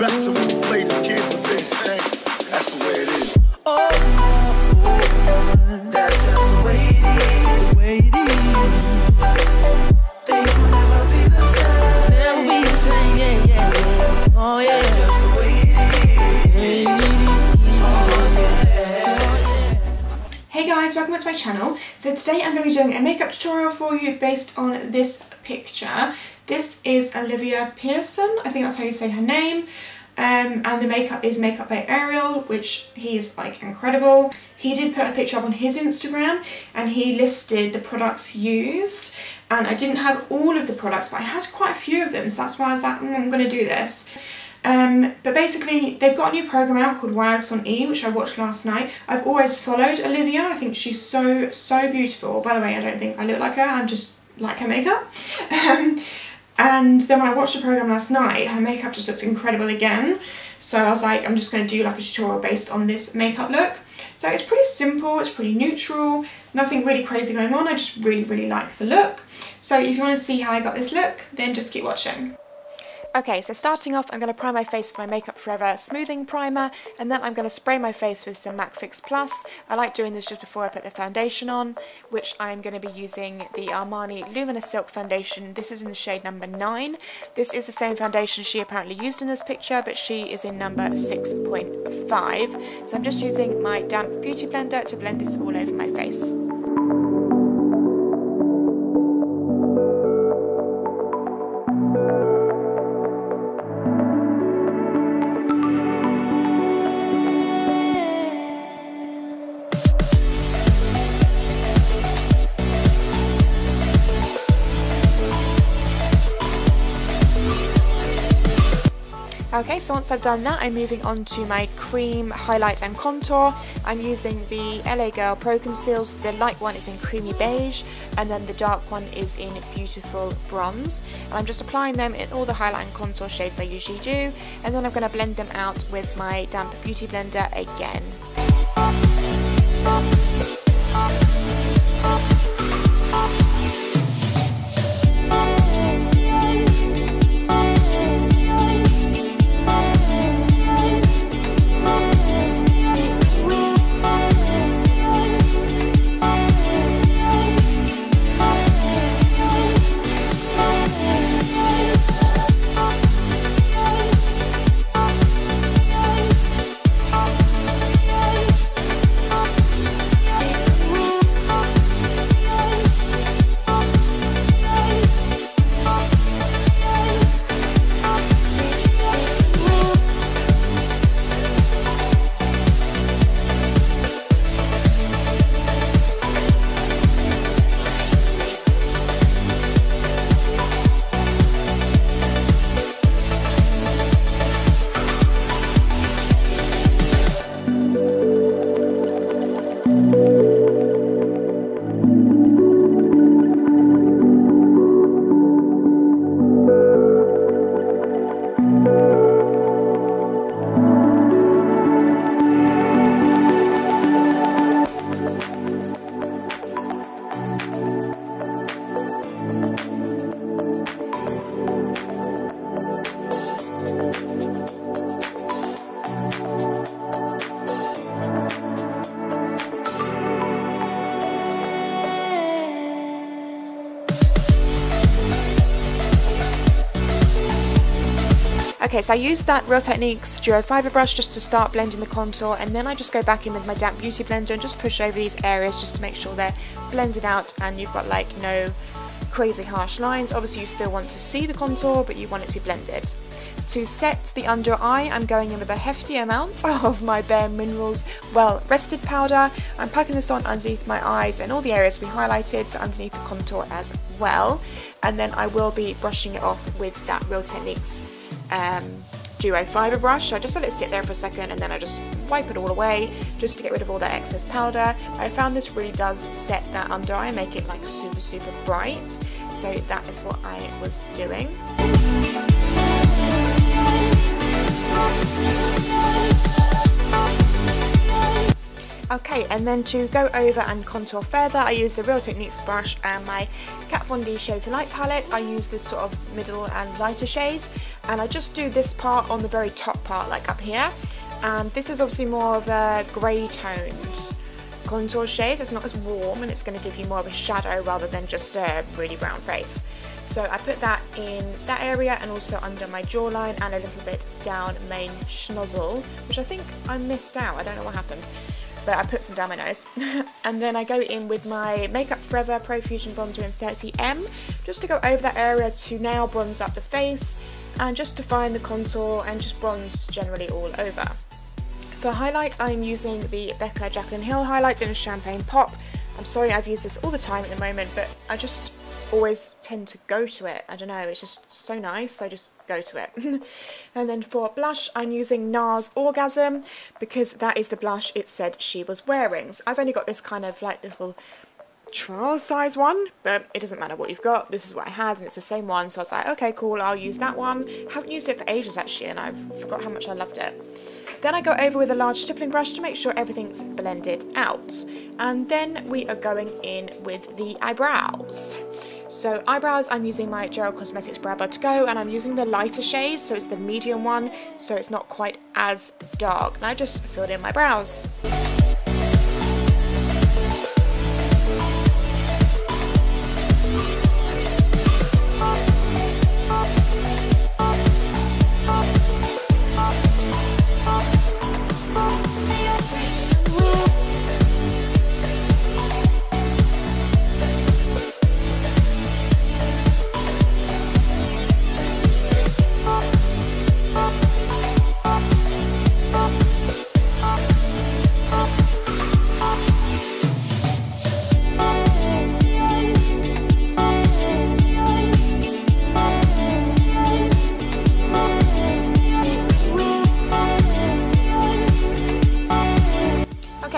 back to when we played as kids, but things changed. That's the way it is. Oh, Hey guys, welcome back to my channel. So today I'm going to be doing a makeup tutorial for you based on this picture. This is Olivia Pierson, I think that's how you say her name. And the makeup is Makeupbyariel, which he is like incredible. He did put a picture up on his Instagram and he listed the products used. And I didn't have all of the products, but I had quite a few of them, so that's why I was like, I'm going to do this. But basically, they've got a new program out called Wags on E, which I watched last night. I've always followed Olivia. I think she's so beautiful. By the way, I don't think I look like her. I'm just like her makeup. And then when I watched the program last night, her makeup just looked incredible again. So I was like, I'm just going to do like a tutorial based on this makeup look. So it's pretty simple, it's pretty neutral, nothing really crazy going on. I just really like the look. So if you want to see how I got this look, then just keep watching. Okay, so starting off, I'm going to prime my face with my Makeup Forever Smoothing Primer, and then I'm going to spray my face with some MAC Fix Plus. I like doing this just before I put the foundation on, which I'm going to be using the Armani Luminous Silk Foundation. This is in the shade number 9. This is the same foundation she apparently used in this picture, but she is in number 6.5. So I'm just using my damp beauty blender to blend this all over my face. Okay, so once I've done that, I'm moving on to my cream highlight and contour. I'm using the LA Girl Pro Conceals. The light one is in creamy beige, and then the dark one is in beautiful bronze. And I'm just applying them in all the highlight and contour shades I usually do, and then I'm going to blend them out with my damp beauty blender again. Okay, so I used that Real Techniques Duo Fibre Brush just to start blending the contour, and then I just go back in with my damp beauty blender and just push over these areas just to make sure they're blended out and you've got like no crazy harsh lines. Obviously you still want to see the contour, but you want it to be blended. To set the under eye, I'm going in with a hefty amount of my Bare Minerals Well Rested powder. I'm packing this on underneath my eyes and all the areas we highlighted, so underneath the contour as well. And then I will be brushing it off with that Real Techniques Duo Fibre Brush. So I just let it sit there for a second and then I just wipe it all away just to get rid of all that excess powder. I found this really does set that under eye and make it like super bright. So that is what I was doing. Okay, and then to go over and contour further, I use the Real Techniques brush and my Kat Von D Shade to Light palette. I use this sort of middle and lighter shade, and I just do this part on the very top part, like up here. And this is obviously more of a grey toned contour shade, so it's not as warm, and it's going to give you more of a shadow rather than just a really brown face. So I put that in that area and also under my jawline and a little bit down main schnozzle, which I think I missed out, I don't know what happened, but I put some down my nose. And then I go in with my Makeup Forever Pro Fusion Bronzer in 30M, just to go over that area to now bronze up the face and just define the contour and just bronze generally all over. For highlight, I'm using the Becca Jaclyn Hill highlight in a Champagne Pop. I'm sorry I've used this all the time at the moment, but I just always tend to go to it. I don't know, it's just so nice, I just go to it. And then for blush, I'm using NARS Orgasm, because that is the blush it said she was wearing. So I've only got this kind of like little trial size one, but it doesn't matter what you've got, this is what I had and it's the same one, so I was like, okay cool, I'll use that one. Haven't used it for ages actually, and I forgot how much I loved it. Then I go over with a large stippling brush to make sure everything's blended out, and then we are going in with the eyebrows. So eyebrows, I'm using my Gerald Cosmetics Brow Bar To Go, and I'm using the lighter shade, so it's the medium one, so it's not quite as dark, and I just filled in my brows.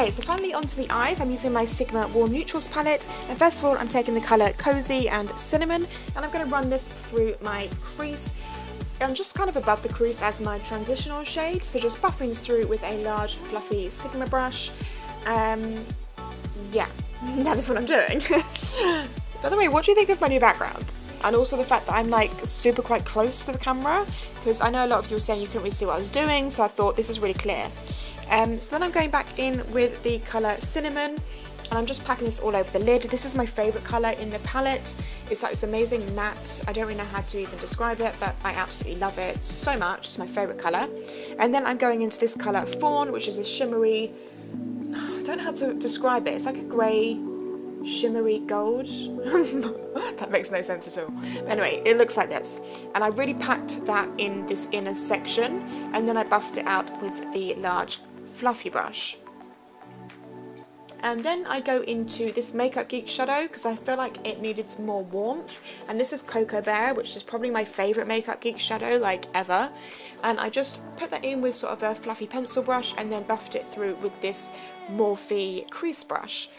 So finally onto the eyes, I'm using my Sigma Warm Neutrals palette, and first of all I'm taking the colour Cozy and Cinnamon, and I'm going to run this through my crease, and just kind of above the crease as my transitional shade, so just buffing through with a large fluffy Sigma brush. Yeah, that is what I'm doing. By the way, what do you think of my new background? And also the fact that I'm like super quite close to the camera, because I know a lot of you were saying you couldn't really see what I was doing, so I thought this is really clear. So then I'm going back in with the colour Cinnamon, and I'm just packing this all over the lid. This is my favourite colour in the palette. It's like this amazing matte. I don't really know how to even describe it, but I absolutely love it so much. It's my favourite colour. And then I'm going into this colour Fawn, which is a shimmery, I don't know how to describe it. It's like a grey shimmery gold. That makes no sense at all. Anyway, it looks like this, and I really packed that in this inner section, and then I buffed it out with the large fluffy brush. And then I go into this Makeup Geek shadow because I feel like it needed some more warmth, and this is Cocoa Bear, which is probably my favourite Makeup Geek shadow like ever, and I just put that in with sort of a fluffy pencil brush and then buffed it through with this Morphe crease brush.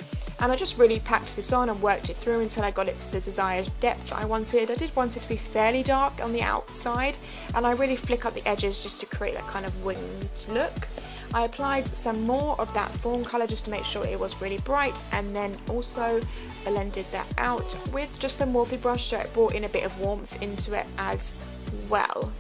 And I just really packed this on and worked it through until I got it to the desired depth I wanted. I did want it to be fairly dark on the outside, and I really flick up the edges just to create that kind of winged look. I applied some more of that fawn colour just to make sure it was really bright, and then also blended that out with just the Morphe brush, so it brought in a bit of warmth into it as well.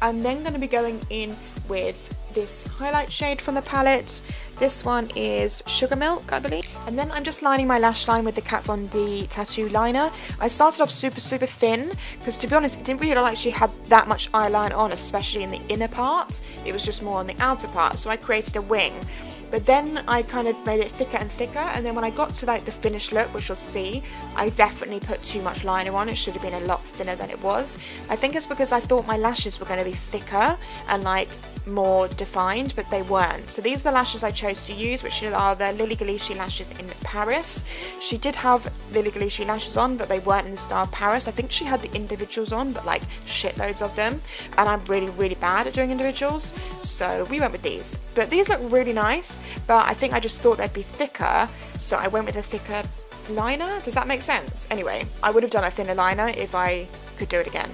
I'm then going to be going in with this highlight shade from the palette. This one is Sugar Milk, I believe. And then I'm just lining my lash line with the Kat Von D tattoo liner. I started off super thin because, to be honest, it didn't really look like she had that much eyeliner on, especially in the inner part. It was just more on the outer part, so I created a wing. But then I kind of made it thicker and thicker, and then when I got to like the finished look, which you'll see, I definitely put too much liner on. It should have been a lot thinner than it was. I think it's because I thought my lashes were going to be thicker and like more defined, but they weren't. So these are the lashes I chose to use, which are the Lily Galicia lashes in Paris. She did have Lily Galicia lashes on, but they weren't in the style Paris. I think she had the individuals on, but like shitloads of them, and I'm really bad at doing individuals, so we went with these. But these look really nice, but I think I just thought they'd be thicker, so I went with a thicker liner. Does that make sense? Anyway, I would have done a thinner liner if I could do it again.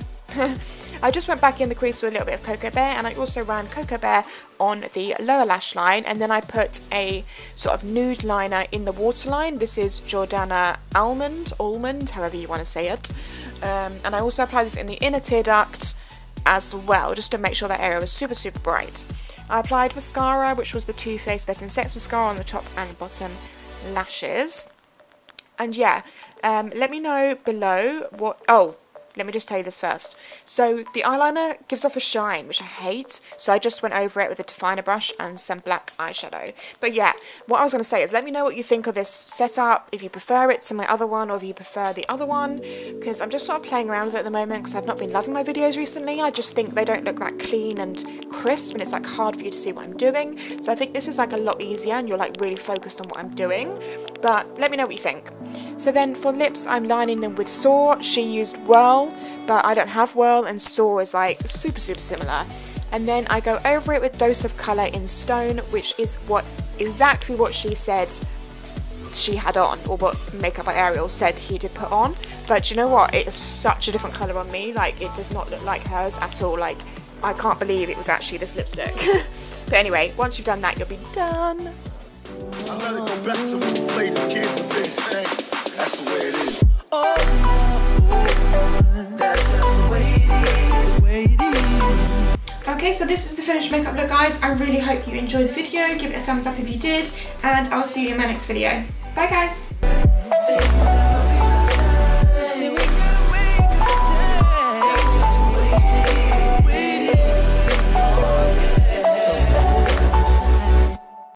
I just went back in the crease with a little bit of Cocoa Bear, and I also ran Cocoa Bear on the lower lash line, and then I put a sort of nude liner in the waterline. This is Jordana Almond, however you want to say it. And I also applied this in the inner tear duct, as well, just to make sure that area was super, super bright. I applied mascara, which was the Too Faced Better Than Sex mascara on the top and bottom lashes. And yeah, let me know below what... Oh, let me just tell you this first. So the eyeliner gives off a shine, which I hate. So I just went over it with a definer brush and some black eyeshadow. But yeah, what I was going to say is let me know what you think of this setup. If you prefer it to my other one, or if you prefer the other one. Because I'm just sort of playing around with it at the moment, because I've not been loving my videos recently. I just think they don't look that clean and crisp, and it's like hard for you to see what I'm doing. So I think this is like a lot easier, and you're like really focused on what I'm doing. But let me know what you think. So then for lips, I'm lining them with sooooo. She used Whirl, but I don't have Whirl, and sooooo is like super, super similar. And then I go over it with Dose of Colour in Stone, which is exactly what she said she had on, or what Makeupbyariel said he did put on. But you know what? It is such a different colour on me. Like, it does not look like hers at all. Like, I can't believe it was actually this lipstick. But anyway, once you've done that, you'll be done. I let it go back to when we played as kids with big shanks. That's the way it is. That's just the way it is. Okay, so this is the finished makeup look, guys. I really hope you enjoyed the video. Give it a thumbs up if you did, and I'll see you in my next video. Bye, guys.